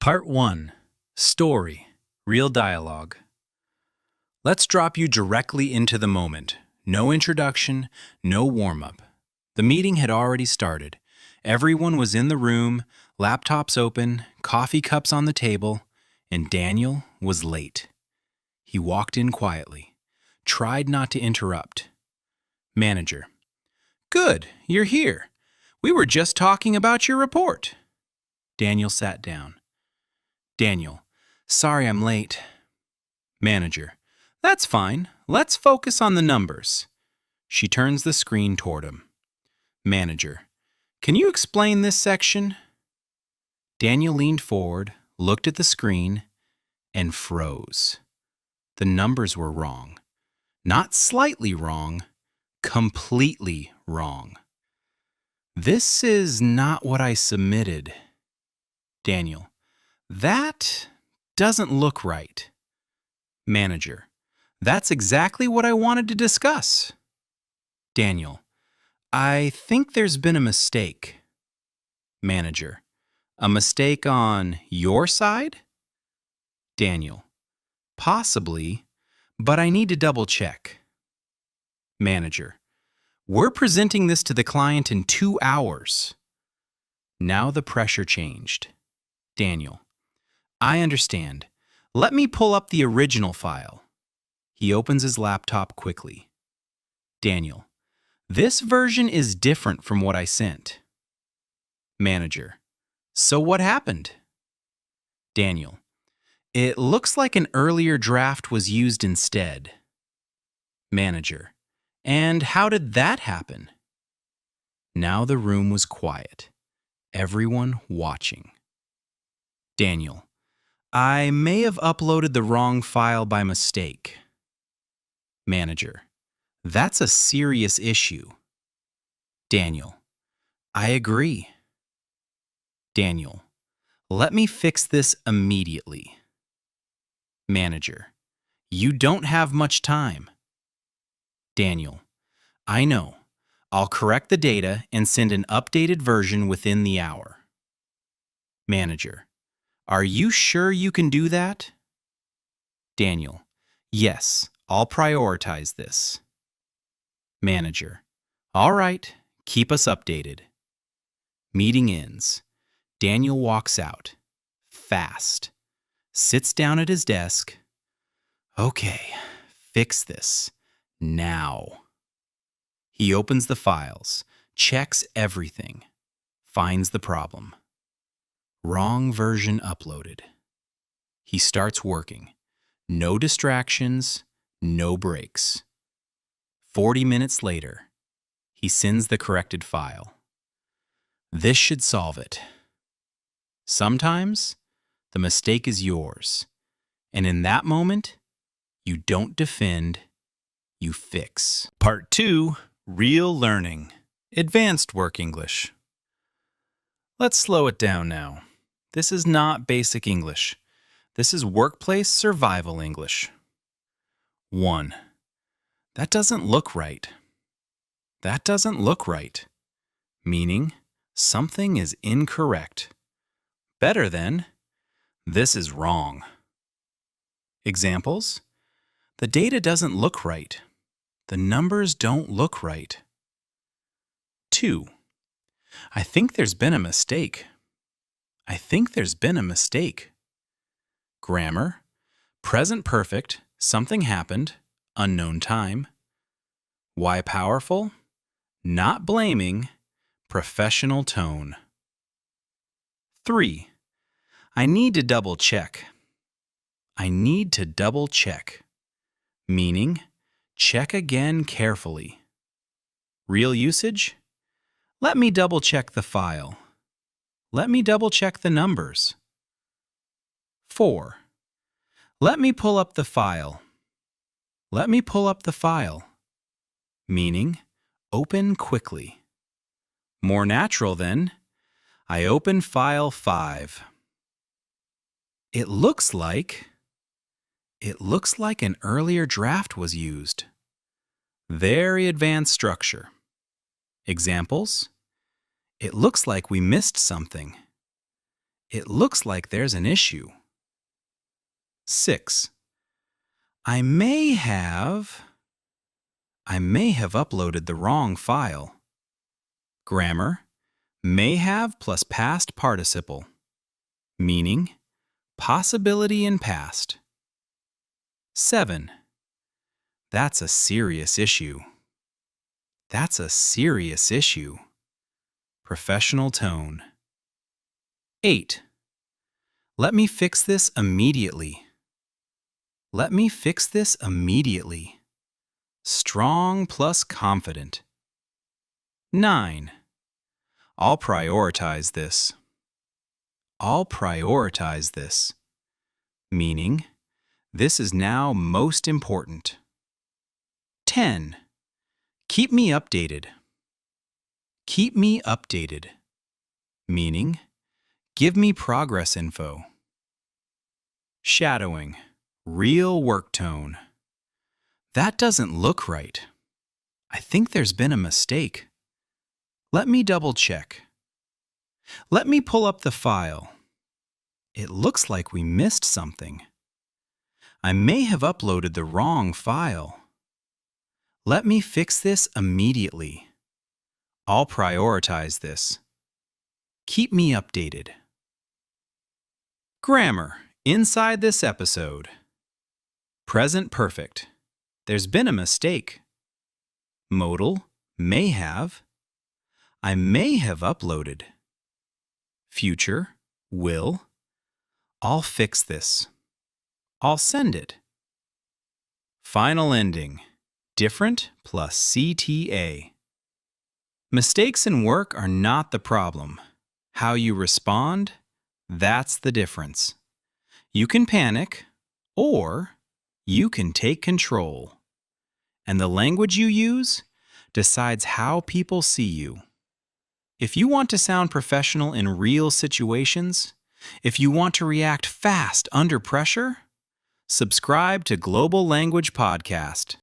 Part 1. Story. Real dialogue. Let's drop you directly into the moment. No introduction, no warm-up. The meeting had already started. Everyone was in the room, laptops open, coffee cups on the table, and Daniel was late. He walked in quietly, tried not to interrupt. Manager. Good, you're here. We were just talking about your report. Daniel sat down. Daniel. Sorry I'm late. Manager. That's fine. Let's focus on the numbers. She turns the screen toward him. Manager. Can you explain this section? Daniel leaned forward, looked at the screen, and froze. The numbers were wrong. Not slightly wrong, completely wrong. This is not what I submitted. Daniel. That doesn't look right. Manager. That's exactly what I wanted to discuss. Daniel. I think there's been a mistake. Manager. A mistake on your side? Daniel. Possibly, but I need to double check. Manager. We're presenting this to the client in 2 hours. Now the pressure changed. Daniel. I understand. Let me pull up the original file. He opens his laptop quickly. Daniel. This version is different from what I sent. Manager. So what happened? Daniel. It looks like an earlier draft was used instead. Manager. And how did that happen? Now the room was quiet. Everyone watching. Daniel. I may have uploaded the wrong file by mistake. Manager. That's a serious issue. Daniel. I agree. Daniel. Let me fix this immediately. Manager. You don't have much time. Daniel. I know. I'll correct the data and send an updated version within the hour. Manager. Are you sure you can do that? Daniel. Yes, I'll prioritize this. Manager. All right, keep us updated. Meeting ends. Daniel walks out. Fast. Sits down at his desk. Okay, fix this. Now. He opens the files, checks everything, finds the problem. Wrong version uploaded. He starts working. No distractions, no breaks. 40 minutes later, he sends the corrected file. This should solve it. Sometimes, the mistake is yours, and in that moment, you don't defend, you fix. Part 2, Real Learning. Advanced Work English. Let's slow it down now. This is not basic English. This is workplace survival English. 1. That doesn't look right. That doesn't look right. Meaning, something is incorrect. Better than, this is wrong. Examples? The data doesn't look right. The numbers don't look right. 2. I think there's been a mistake. I think there's been a mistake. Grammar, present perfect, something happened, unknown time. Why powerful? Not blaming, professional tone. 3. I need to double check. I need to double check. Meaning, check again carefully. Real usage? Let me double check the file. Let me double check the numbers. 4. Let me pull up the file. Let me pull up the file. Meaning, open quickly. More natural than, I open file 5. It looks like an earlier draft was used. Very advanced structure. Examples? It looks like we missed something. It looks like there's an issue. 6. I may have uploaded the wrong file. Grammar: may have plus past participle. Meaning: possibility in past. 7. That's a serious issue. That's a serious issue. Professional tone. 8. Let me fix this immediately. Let me fix this immediately. Strong plus confident. 9. I'll prioritize this. I'll prioritize this. Meaning, this is now most important. 10. Keep me updated. Keep me updated. Meaning, give me progress info. Shadowing. Real work tone. That doesn't look right. I think there's been a mistake. Let me double check. Let me pull up the file. It looks like we missed something. I may have uploaded the wrong file. Let me fix this immediately. I'll prioritize this. Keep me updated. Grammar inside this episode. Present perfect. There's been a mistake. Modal: may have. I may have uploaded. Future: will. I'll fix this. I'll send it. Final ending: different plus CTA. Mistakes in work are not the problem. How you respond, that's the difference. You can panic, or you can take control. And the language you use decides how people see you. If you want to sound professional in real situations, if you want to react fast under pressure, subscribe to Global Language Podcast.